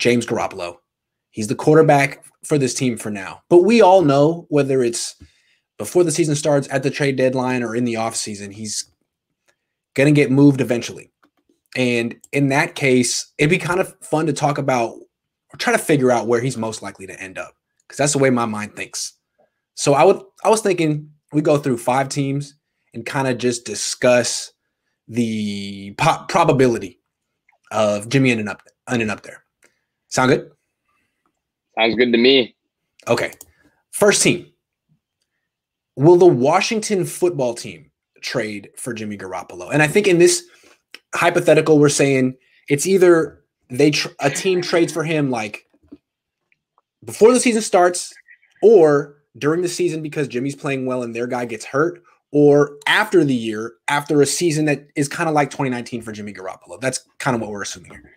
James Garoppolo. He's the quarterback for this team for now. But we all know, whether it's before the season starts, at the trade deadline, or in the offseason, he's going to get moved eventually. And in that case, it'd be kind of fun to talk about or try to figure out where he's most likely to end up, because that's the way my mind thinks. So I was thinking we go through 5 teams and kind of just discuss the probability of Jimmy ending up there. Sound good? Sounds good to me. Okay. First team. Will the Washington football team trade for Jimmy Garoppolo? And I think in this hypothetical, we're saying it's either a team trades for him like before the season starts, or during the season because Jimmy's playing well and their guy gets hurt, or after the year, after a season that is kind of like 2019 for Jimmy Garoppolo. That's kind of what we're assuming here.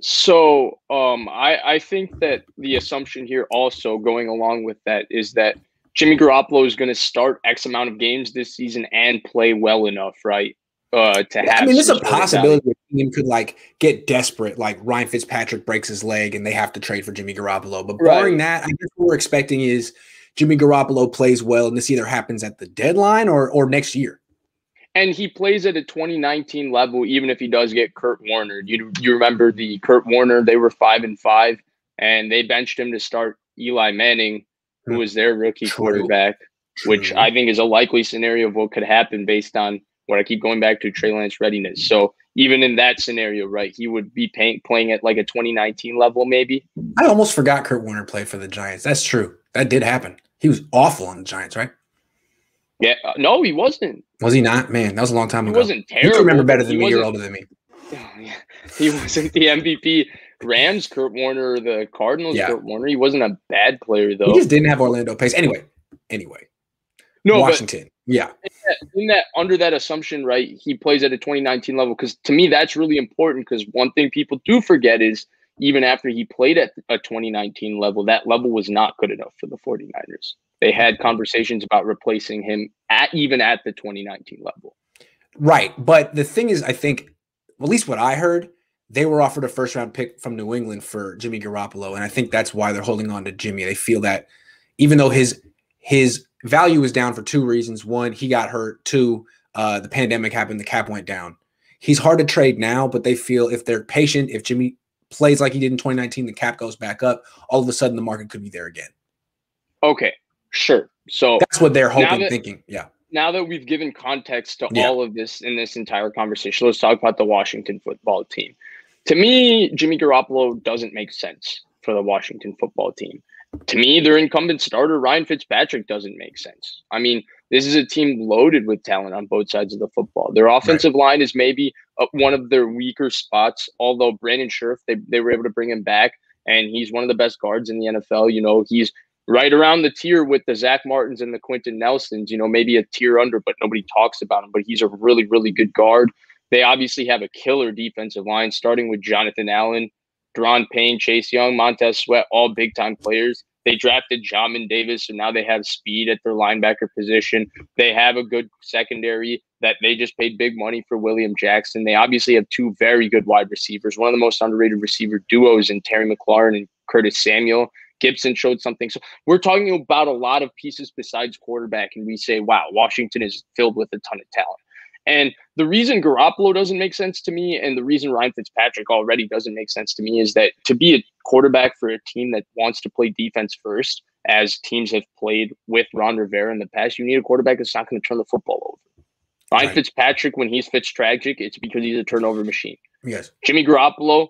So I think that the assumption here also going along with that is that Jimmy Garoppolo is going to start X amount of games this season and play well enough, right? To have. I mean, there's a possibility a team could like get desperate, like Ryan Fitzpatrick breaks his leg and they have to trade for Jimmy Garoppolo. But barring that, I guess what we're expecting is Jimmy Garoppolo plays well, and this either happens at the deadline or next year. And he plays at a 2019 level, even if he does get Kurt Warner. You remember the Kurt Warner? They were 5-5, and they benched him to start Eli Manning, who was their rookie quarterback, which I think is a likely scenario of what could happen based on what I keep going back to, Trey Lance readiness. So even in that scenario, right, he would be playing at like a 2019 level maybe. I almost forgot Kurt Warner played for the Giants. That's true. That did happen. He was awful on the Giants, right? Yeah. No, he wasn't. Was he not? Man, that was a long time ago. He wasn't terrible. You remember better than me. You're older than me. He wasn't the MVP Rams Kurt Warner or the Cardinals Kurt Warner. He wasn't a bad player, though. He just didn't have Orlando pace. Anyway. No, Washington. Yeah. In that under that assumption, right, he plays at a 2019 level, because to me that's really important, because one thing people do forget is even after he played at a 2019 level, that level was not good enough for the 49ers. They had conversations about replacing him even at the 2019 level. Right. But the thing is, I think, at least what I heard, they were offered a first-round pick from New England for Jimmy Garoppolo, and I think that's why they're holding on to Jimmy. They feel that even though his value was down for 2 reasons. 1, he got hurt. 2, the pandemic happened, the cap went down. He's hard to trade now, but they feel if they're patient, if Jimmy plays like he did in 2019, the cap goes back up, all of a sudden the market could be there again. Okay, sure. So that's what they're hoping, thinking. Yeah. Now that we've given context to all of this in this entire conversation, let's talk about the Washington football team. To me, Jimmy Garoppolo doesn't make sense for the Washington football team. To me, their incumbent starter, Ryan Fitzpatrick, doesn't make sense. I mean, this is a team loaded with talent on both sides of the football. Their offensive line is maybe one of their weaker spots, although Brandon Scherf, they were able to bring him back, and he's one of the best guards in the NFL. You know, he's right around the tier with the Zach Martins and the Quentin Nelsons, you know, maybe a tier under, but nobody talks about him. But he's a really, really good guard. They obviously have a killer defensive line, starting with Jonathan Allen, Deron Payne, Chase Young, Montez Sweat, all big-time players. They drafted Jamin Davis, so now they have speed at their linebacker position. They have a good secondary that they just paid big money for William Jackson. They obviously have 2 very good wide receivers, one of the most underrated receiver duos in Terry McLaurin and Curtis Samuel. Gibson showed something. So we're talking about a lot of pieces besides quarterback, and we say, wow, Washington is filled with a ton of talent. And the reason Garoppolo doesn't make sense to me, and the reason Ryan Fitzpatrick already doesn't make sense to me, is that to be a quarterback for a team that wants to play defense first, as teams have played with Ron Rivera in the past, you need a quarterback that's not going to turn the football over. Ryan Fitzpatrick, when he's Fitztragic, it's because he's a turnover machine. Yes. Jimmy Garoppolo,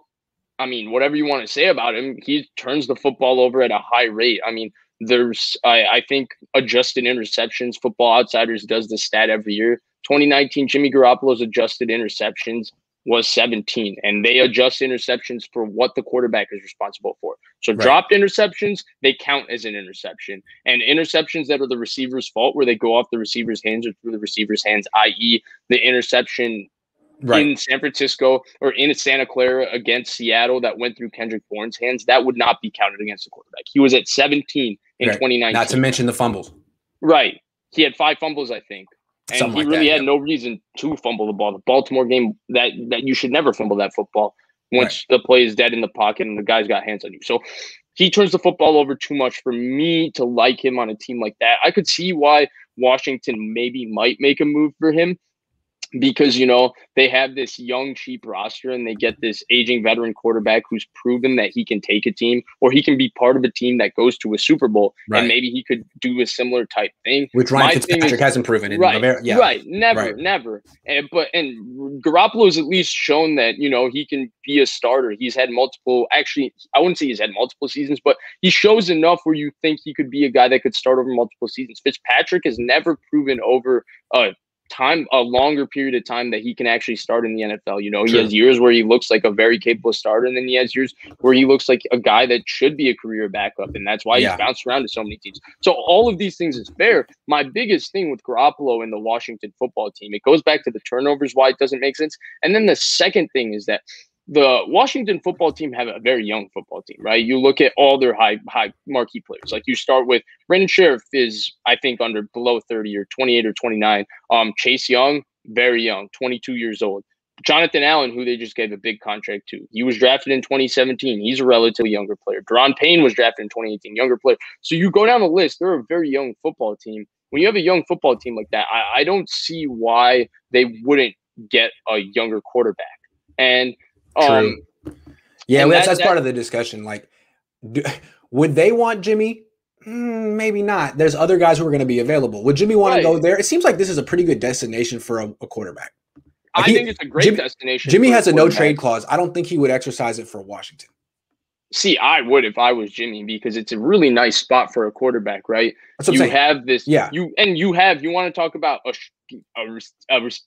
I mean, whatever you want to say about him, he turns the football over at a high rate. I mean, there's, I think, adjusted interceptions. Football Outsiders does this stat every year. 2019, Jimmy Garoppolo's adjusted interceptions was 17, and they adjust interceptions for what the quarterback is responsible for. So dropped interceptions, they count as an interception. And interceptions that are the receiver's fault, where they go off the receiver's hands or through the receiver's hands, i.e. the interception in San Francisco or in Santa Clara against Seattle that went through Kendrick Bourne's hands, that would not be counted against the quarterback. He was at 17 in 2019. Not to mention the fumbles. Right. He had 5 fumbles, I think. And he really had no reason to fumble the ball. The Baltimore game, that you should never fumble that football. once the play is dead in the pocket and the guy's got hands on you. So he turns the football over too much for me to like him on a team like that. I could see why Washington maybe might make a move for him, because, you know, they have this young, cheap roster and they get this aging veteran quarterback who's proven that he can take a team, or he can be part of a team that goes to a Super Bowl, and maybe he could do a similar type thing. Which Ryan Fitzpatrick hasn't proven. Never. And Garoppolo's at least shown that, you know, he can be a starter. He's had multiple, actually, I wouldn't say he's had multiple seasons, but he shows enough where you think he could be a guy that could start over multiple seasons. Fitzpatrick has never proven over a longer period of time that he can actually start in the NFL. You know, he has years where he looks like a very capable starter, and then he has years where he looks like a guy that should be a career backup, and that's why he's bounced around to so many teams. So all of these things is fair. My biggest thing with Garoppolo and the Washington football team, it goes back to the turnovers, why it doesn't make sense. And then the second thing is that the Washington football team have a very young football team, right? You look at all their high marquee players. Like, you start with Brandon Sheriff is, I think, below 30 or 28 or 29. Chase Young, very young, 22 years old. Jonathan Allen, who they just gave a big contract to, he was drafted in 2017. He's a relatively younger player. Deron Payne was drafted in 2018, younger player. So you go down the list, they're a very young football team. When you have a young football team like that, I don't see why they wouldn't get a younger quarterback. And True. Yeah, that's part of the discussion. Like, would they want Jimmy? Maybe not. There's other guys who are going to be available. Would Jimmy want to go there? It seems like this is a pretty good destination for a quarterback. Like, I think it's a great destination. Jimmy has a no-trade clause. I don't think he would exercise it for Washington. See, I would if I was Jimmy, because it's a really nice spot for a quarterback, right? You have this, you want to talk about a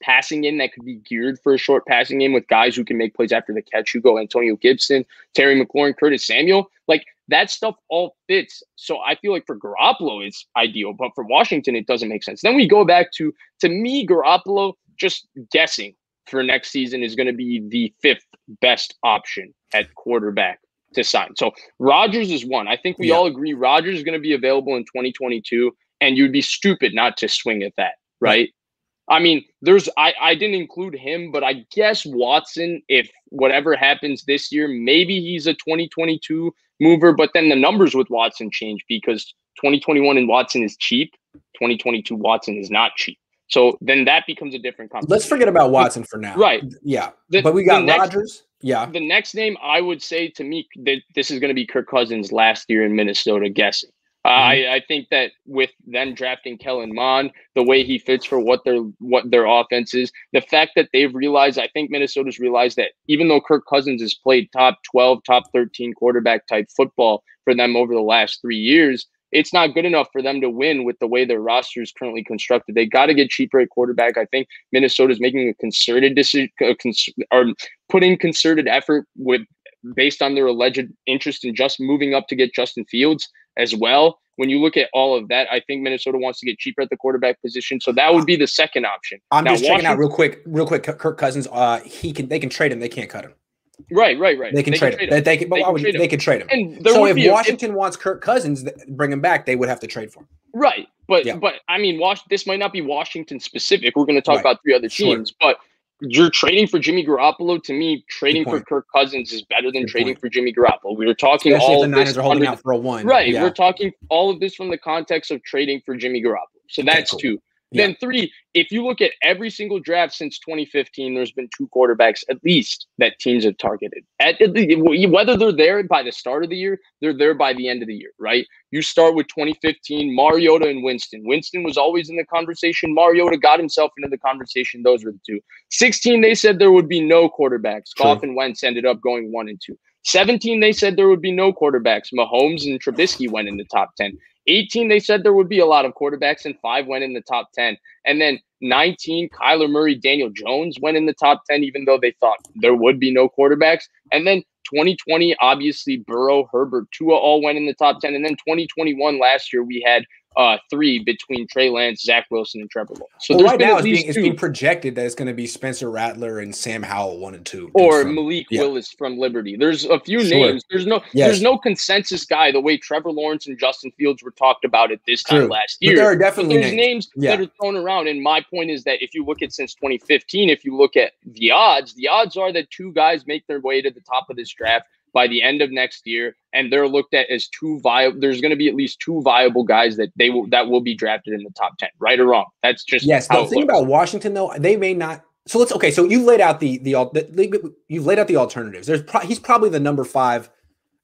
passing game that could be geared for a short passing game with guys who can make plays after the catch. You go Antonio Gibson, Terry McLaurin, Curtis Samuel, like that stuff all fits. So I feel like for Garoppolo, it's ideal, but for Washington, it doesn't make sense. Then we go back to me, Garoppolo, just guessing for next season, is going to be the 5th best option at quarterback to sign. So Rodgers is one. I think we all agree Rodgers is going to be available in 2022, and you'd be stupid not to swing at that, right? I mean, I didn't include him, but I guess Watson, if whatever happens this year, maybe he's a 2022 mover, but then the numbers with Watson change, because 2021 and Watson is cheap. 2022 Watson is not cheap. So then that becomes a different conversation. Let's forget about Watson for now. Right. Yeah. But we got Rodgers. Yeah. The next name I would say, to me, that this is going to be Kirk Cousins last year in Minnesota, guessing. I think that with them drafting Kellen Mond, the way he fits for what their offense is, the fact that they've realized, I think Minnesota's realized that even though Kirk Cousins has played top 12, top 13 quarterback type football for them over the last 3 years, it's not good enough for them to win with the way their roster is currently constructed. They got to get cheaper at quarterback. I think Minnesota's making a concerted decision, or putting concerted effort based on their alleged interest in just moving up to get Justin Fields as well. When you look at all of that, I think Minnesota wants to get cheaper at the quarterback position. So that would be the second option. I'm just checking out real quick. Kirk Cousins, they can trade him. They can't cut him. Right. They can trade him. They can trade him. And so if Washington wants Kirk Cousins, bring him back, they would have to trade for him. Right. But I mean, this might not be Washington specific. We're going to talk about 3 other teams, but you're trading for Jimmy Garoppolo. To me, trading for Kirk Cousins is better than trading for Jimmy Garoppolo. We were talking all of the Niners are holding out for a 1. Right. Yeah. We're talking all of this from the context of trading for Jimmy Garoppolo. So that's 2. Yeah. Then 3, if you look at every single draft since 2015, there's been 2 quarterbacks at least that teams have targeted. Whether they're there by the start of the year, they're there by the end of the year, right? You start with 2015, Mariota and Winston. Winston was always in the conversation. Mariota got himself into the conversation. Those were the 2. 16, they said there would be no quarterbacks. Goff and Wentz ended up going 1 and 2. 17, they said there would be no quarterbacks. Mahomes and Trubisky went in the top 10. 18, they said there would be a lot of quarterbacks, and 5 went in the top 10. And then 19, Kyler Murray, Daniel Jones went in the top 10, even though they thought there would be no quarterbacks. And then 2020, obviously, Burrow, Herbert, Tua all went in the top 10. And then 2021, last year, we had three between Trey Lance, Zach Wilson, and Trevor Lawrence. So right now it's being projected that it's going to be Spencer Rattler and Sam Howell 1 and 2, or Malik Willis from Liberty. There's a few names. There's no consensus guy the way Trevor Lawrence and Justin Fields were talked about at this time last year. But there are definitely names that are thrown around. And my point is that if you look at since 2015, if you look at the odds are that two guys make their way to the top of this draft by the end of next year, and they're looked at as two viable. There's going to be at least two viable guys that will be drafted in the top 10, right or wrong. That's just how the thing about Washington though, they may not. So so you've laid out you've laid out the alternatives. He's probably the number 5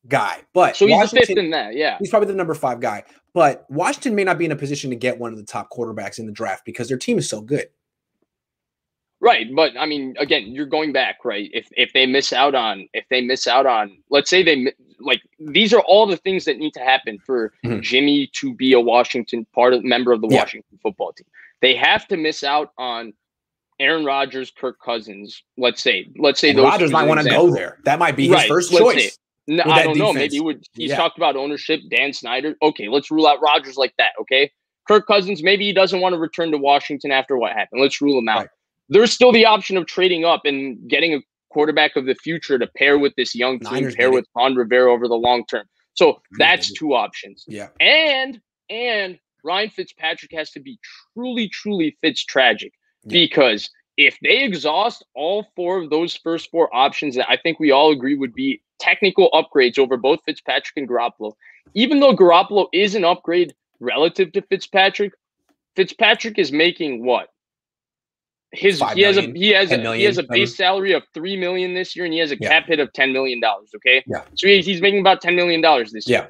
guy, but so he's the 5th in that. Yeah, he's probably the number 5 guy, but Washington may not be in a position to get one of the top quarterbacks in the draft because their team is so good. Right, but I mean, again, you're going back, right? If they miss out on, let's say these are all the things that need to happen for Jimmy to be a Washington member of the Washington football team. They have to miss out on Aaron Rodgers, Kirk Cousins. Let's say those Rodgers might want to go there. That might be his first choice. No, I don't know. Maybe he's talked about ownership, Dan Snyder. Okay, let's rule out Rodgers like that. Okay, Kirk Cousins, maybe he doesn't want to return to Washington after what happened. Let's rule him out. Right. There's still the option of trading up and getting a quarterback of the future to pair with this young team, pair with Ron Rivera over the long term. So that's 2 options. Yeah. And Ryan Fitzpatrick has to be truly, truly Fitz-tragic because if they exhaust all 4 of those first 4 options that I think we all agree would be technical upgrades over both Fitzpatrick and Garoppolo, even though Garoppolo is an upgrade relative to Fitzpatrick is making what? He has a base salary of $3 million this year, and he has a cap hit of $10 million. Okay, so he's making about $10 million this year.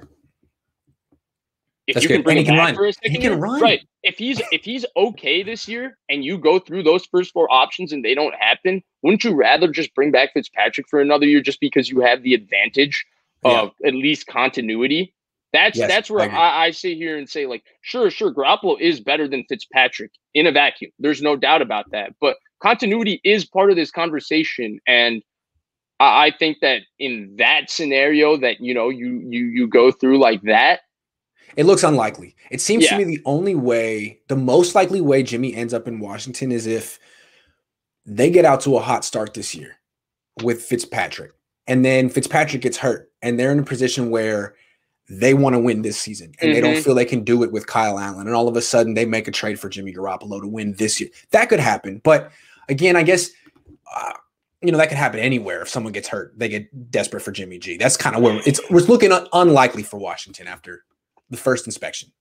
If That's you good. can bring him back for a second, he can run. Right? If he's okay this year, and you go through those first 4 options and they don't happen, wouldn't you rather just bring back Fitzpatrick for another year just because you have the advantage of at least continuity? That's where I sit here and say, like, sure, Garoppolo is better than Fitzpatrick in a vacuum. There's no doubt about that. But continuity is part of this conversation. And I think that in that scenario that, you go through like that. It looks unlikely. It seems to me the most likely way Jimmy ends up in Washington is if they get out to a hot start this year with Fitzpatrick. And then Fitzpatrick gets hurt. And they're in a position where they want to win this season and they don't feel they can do it with Kyle Allen. And all of a sudden they make a trade for Jimmy Garoppolo to win this year. That could happen. But again, I guess, that could happen anywhere. If someone gets hurt, they get desperate for Jimmy G. That's kind of where it's looking unlikely for Washington after the first inspection.